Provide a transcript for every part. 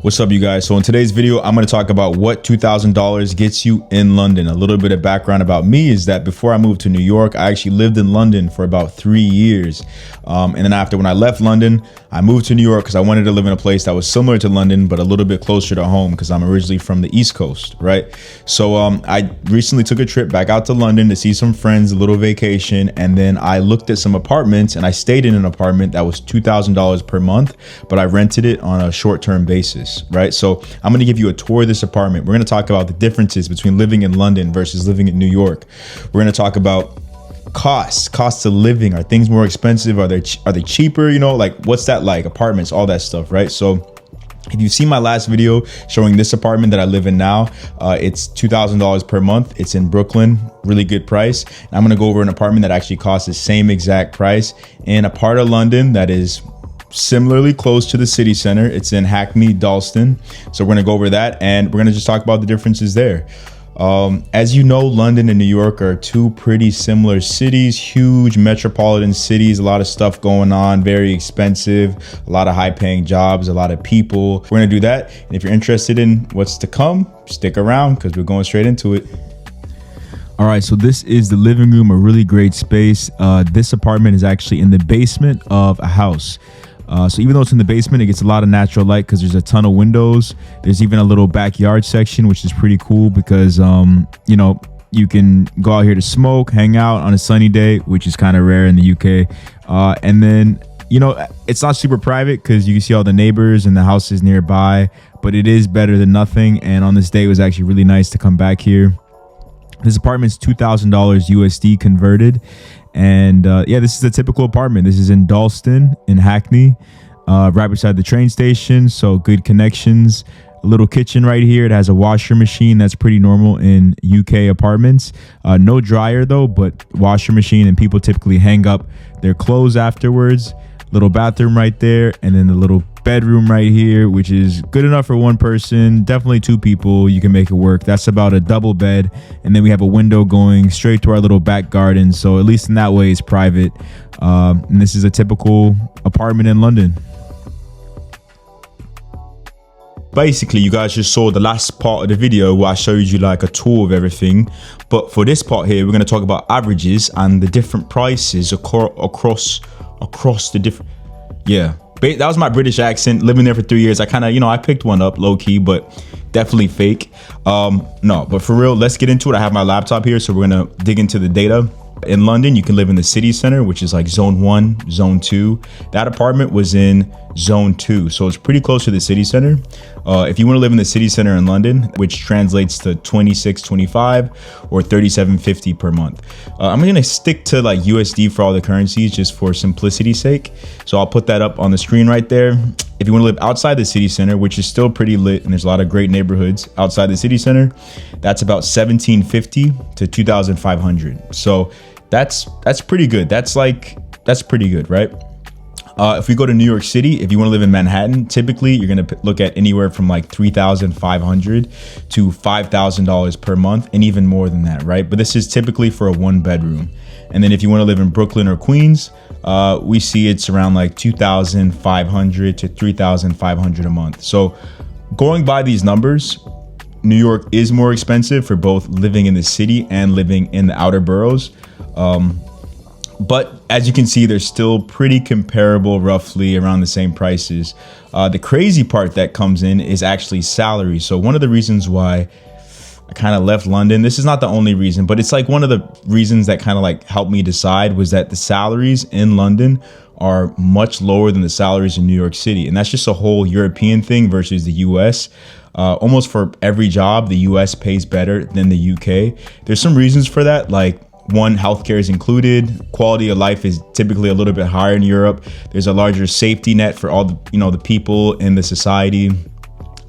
What's up, you guys? So in today's video, I'm going to talk about what $2,000 gets you in London. A little bit of background about me is that before I moved to New York, I actually lived in London for about 3 years. And then when I left London, I moved to New York because I wanted to live in a place that was similar to London, but a little bit closer to home because I'm originally from the East Coast, right? So I recently took a trip back out to London to see some friends, a little vacation. And then I looked at some apartments and I stayed in an apartment that was $2,000 per month, but I rented it on a short-term basis. Right. So I'm going to give you a tour of this apartment. We're going to talk about the differences between living in London versus living in New York. We're going to talk about costs of living. Are things more expensive? Are they cheaper? You know, like what's that like? Apartments, all that stuff. Right. So if you've seen my last video showing this apartment that I live in now, it's $2,000 per month. It's in Brooklyn, really good price. And I'm going to go over an apartment that actually costs the same exact price in a part of London that is similarly close to the city center. It's in Hackney, Dalston. So we're going to go over that and we're going to just talk about the differences there. As you know, London and New York are two pretty similar cities, huge metropolitan cities, a lot of stuff going on, very expensive, a lot of high paying jobs, a lot of people. We're going to do that. And if you're interested in what's to come, stick around because we're going straight into it. All right, so this is the living room, a really great space. This apartment is actually in the basement of a house. So even though it's in the basement, it gets a lot of natural light because there's a ton of windows. There's even a little backyard section, which is pretty cool because, you know, you can go out here to smoke, hang out on a sunny day, which is kind of rare in the UK. And then, you know, it's not super private because you can see all the neighbors and the houses nearby, but it is better than nothing. And on this day, it was actually really nice to come back here. This apartment's $2,000 USD converted. And yeah, this is a typical apartment. This is in Dalston in Hackney, right beside the train station. So good connections, a little kitchen right here. It has a washer machine. That's pretty normal in UK apartments. No dryer though, but washer machine, and people typically hang up their clothes afterwards. Little bathroom right there. And then the little bedroom right here, which is good enough for one person, definitely two people. You can make it work. That's about a double bed. And then we have a window going straight to our little back garden. So at least in that way, it's private. And this is a typical apartment in London. Basically, you guys just saw the last part of the video where I showed you like a tour of everything. But for this part here, we're going to talk about averages and the different prices across the different. Yeah. That was my British accent, living there for 3 years. I kind of, you know, I picked one up low key, but definitely fake. No, but for real, let's get into it. I have my laptop here, so we're going to dig into the data. In London, you can live in the city center, which is like zone 1, zone 2. That apartment was in zone 2, so it's pretty close to the city center. If you want to live in the city center in London, which translates to $26.25 or $37.50 per month. I'm going to stick to like USD for all the currencies just for simplicity's sake. So I'll put that up on the screen right there. If you want to live outside the city center, which is still pretty lit and there's a lot of great neighborhoods outside the city center, that's about $1,750 to $2,500. So that's pretty good. That's pretty good, right? If we go to New York City, if you want to live in Manhattan, typically you're going to look at anywhere from like $3,500 to $5,000 per month, and even more than that, right? But this is typically for a 1-bedroom. And then if you want to live in Brooklyn or Queens, we see it's around like $2,500 to $3,500 a month. So going by these numbers, New York is more expensive for both living in the city and living in the outer boroughs. But as you can see, they're still pretty comparable, roughly around the same prices. The crazy part that comes in is actually salaries. So one of the reasons why I kind of left London, this is not the only reason, but it's like one of the reasons that kind of like helped me decide, was that the salaries in London are much lower than the salaries in New York City. And that's just a whole European thing versus the US. Almost for every job, the US pays better than the UK. There's some reasons for that, like one, healthcare is included. Quality of life is typically a little bit higher in Europe. There's a larger safety net for all the, you know, the people in the society.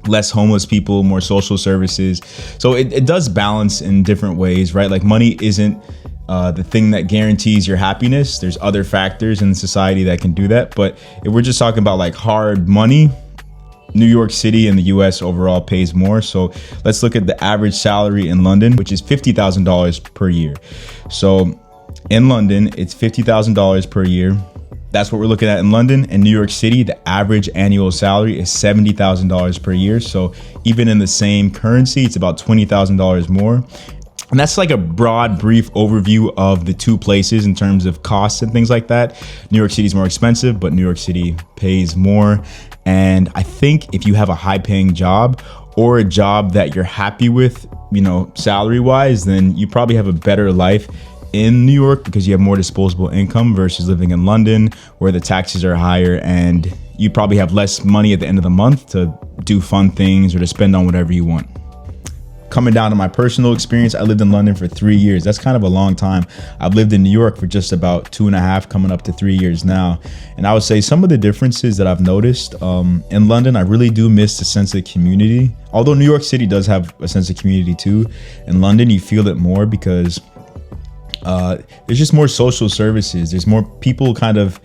Less homeless people, more social services. So it does balance in different ways, right? Like money isn't the thing that guarantees your happiness. There's other factors in society that can do that. But if we're just talking about like hard money, New York City and the US overall pays more. So let's look at the average salary in London, which is $50,000 per year. So in London, it's $50,000 per year. That's what we're looking at in London. In New York City, the average annual salary is $70,000 per year. So even in the same currency, it's about $20,000 more. And that's like a broad, brief overview of the two places in terms of costs and things like that. New York City is more expensive, but New York City pays more. And I think if you have a high paying job or a job that you're happy with, you know, salary wise, then you probably have a better life in New York because you have more disposable income versus living in London where the taxes are higher and you probably have less money at the end of the month to do fun things or to spend on whatever you want. Coming down to my personal experience, I lived in London for 3 years. That's kind of a long time. I've lived in New York for just about 2.5, coming up to 3 years now. And I would say some of the differences that I've noticed in London, I really do miss the sense of community. Although New York City does have a sense of community too. In London, you feel it more because there's just more social services. There's more people kind of,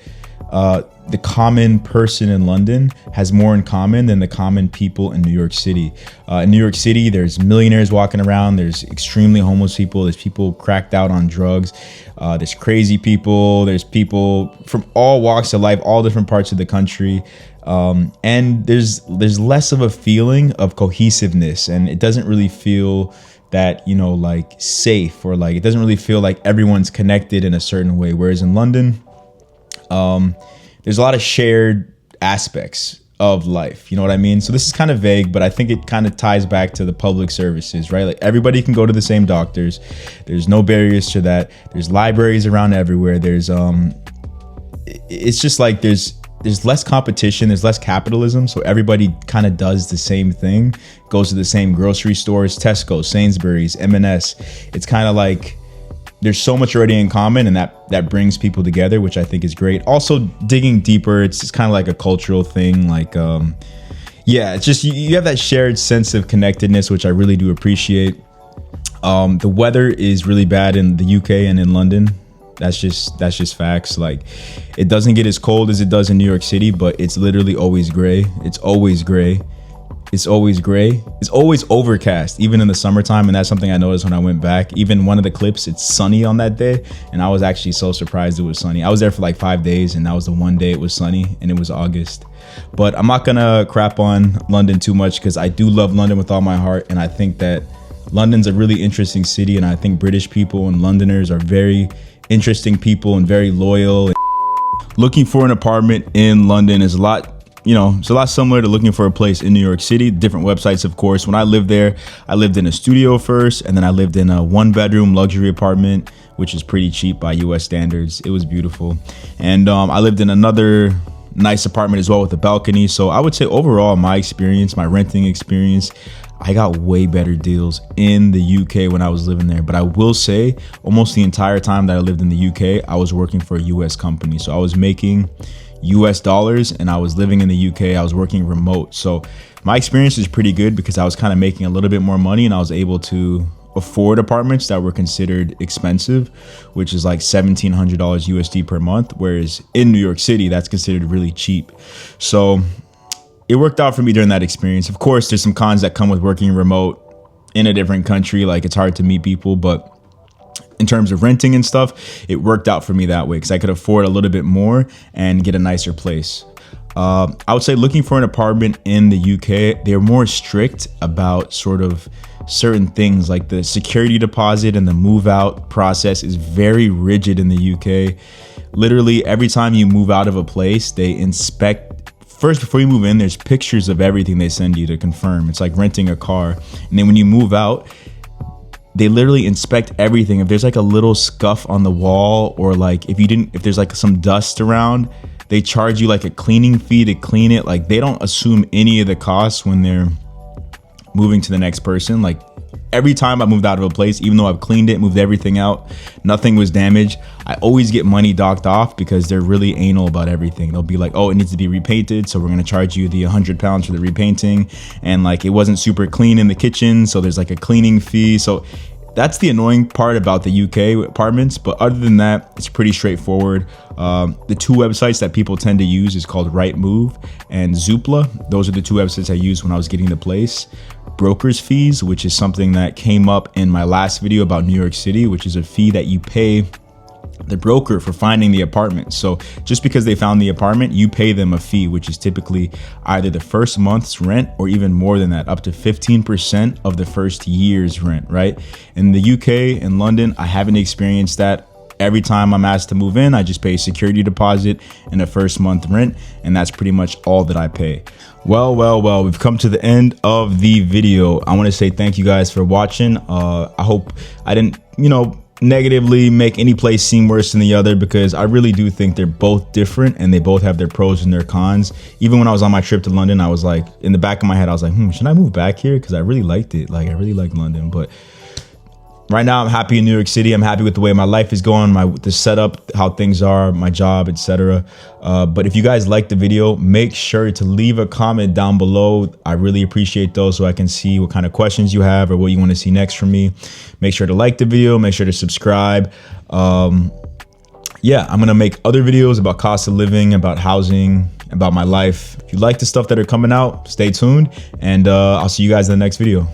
the common person in London has more in common than the common people in New York City. In New York City, there's millionaires walking around. There's extremely homeless people. There's people cracked out on drugs. There's crazy people. There's people from all walks of life, all different parts of the country. And there's less of a feeling of cohesiveness, and it doesn't really feel that, you know, like safe, or like it doesn't really feel like everyone's connected in a certain way. Whereas in London, there's a lot of shared aspects of life. You know what I mean? So this is kind of vague, but I think it kind of ties back to the public services, right? Like everybody can go to the same doctors. There's no barriers to that. There's libraries around everywhere. There's it's just like there's less competition, there's less capitalism, so everybody kind of does the same thing, goes to the same grocery stores, Tesco, Sainsbury's, M&S. It's kind of like there's so much already in common, and that brings people together, which I think is great. Also, digging deeper, it's just kind of like a cultural thing. Like, yeah, it's just you have that shared sense of connectedness, which I really do appreciate. The weather is really bad in the UK and in London. That's just facts. Like, it doesn't get as cold as it does in New York City, but it's literally always gray. It's always gray. It's always gray. It's always overcast, even in the summertime. And that's something I noticed when I went back. Even one of the clips, it's sunny on that day. And I was actually so surprised it was sunny. I was there for like 5 days, and that was the one day it was sunny, and it was August. But I'm not gonna crap on London too much because I do love London with all my heart. And I think that London's a really interesting city. And I think British people and Londoners are very interesting people and very loyal. Looking for an apartment in London is a lot, you know, it's a lot similar to looking for a place in New York City. Different websites, of course. When I lived there, I lived in a studio first, and then I lived in a 1-bedroom luxury apartment, which is pretty cheap by US standards. It was beautiful. And I lived in another nice apartment as well with a balcony. So I would say overall, my experience, my renting experience, I got way better deals in the UK when I was living there. But I will say almost the entire time that I lived in the UK, I was working for a US company. So I was making US dollars and I was living in the UK. I was working remote. So my experience is pretty good because I was kind of making a little bit more money, and I was able to afford apartments that were considered expensive, which is like $1,700 USD per month. Whereas in New York City, that's considered really cheap. So it worked out for me during that experience. Of course, there's some cons that come with working remote in a different country. Like, it's hard to meet people, but in terms of renting and stuff, it worked out for me that way because I could afford a little bit more and get a nicer place. I would say looking for an apartment in the UK, they're more strict about sort of certain things, like the security deposit and the move out process is very rigid in the UK. Literally every time you move out of a place, they inspect. First, before you move in, there's pictures of everything they send you to confirm. It's like renting a car. And then when you move out, they literally inspect everything. If there's like a little scuff on the wall, or like if there's like some dust around, they charge you like a cleaning fee to clean it. Like, they don't assume any of the costs when they're moving to the next person. Like, every time I moved out of a place, even though I've cleaned it, moved everything out, nothing was damaged, I always get money docked off because they're really anal about everything. They'll be like, oh, it needs to be repainted, so we're going to charge you the £100 for the repainting. And like, it wasn't super clean in the kitchen, so there's like a cleaning fee. So that's the annoying part about the UK apartments. But other than that, it's pretty straightforward. The two websites that people tend to use is called Rightmove and Zoopla. Those are the two websites I used when I was getting the place. Broker's fees, which is something that came up in my last video about New York City, which is a fee that you pay the broker for finding the apartment. So just because they found the apartment, you pay them a fee, which is typically either the first month's rent or even more than that, up to 15% of the first year's rent, right? In the UK and London, I haven't experienced that. Every time I'm asked to move in, I just pay a security deposit and a first month rent, and that's pretty much all that I pay. Well, we've come to the end of the video. I want to say thank you guys for watching. I hope I didn't, negatively make any place seem worse than the other, because I really do think they're both different and they both have their pros and their cons. Even when I was on my trip to London, I was like, in the back of my head, I was like, should I move back here? Because I really liked it. Like, I really liked London. But right now I'm happy in New York City. I'm happy with the way my life is going, the setup, how things are, my job, etc. But if you guys like the video, make sure to leave a comment down below. I really appreciate those, so I can see what kind of questions you have or what you want to see next from me. Make sure to like the video, make sure to subscribe. Yeah, I'm gonna make other videos about cost of living, about housing, about my life. If you like the stuff that are coming out, stay tuned, and I'll see you guys in the next video.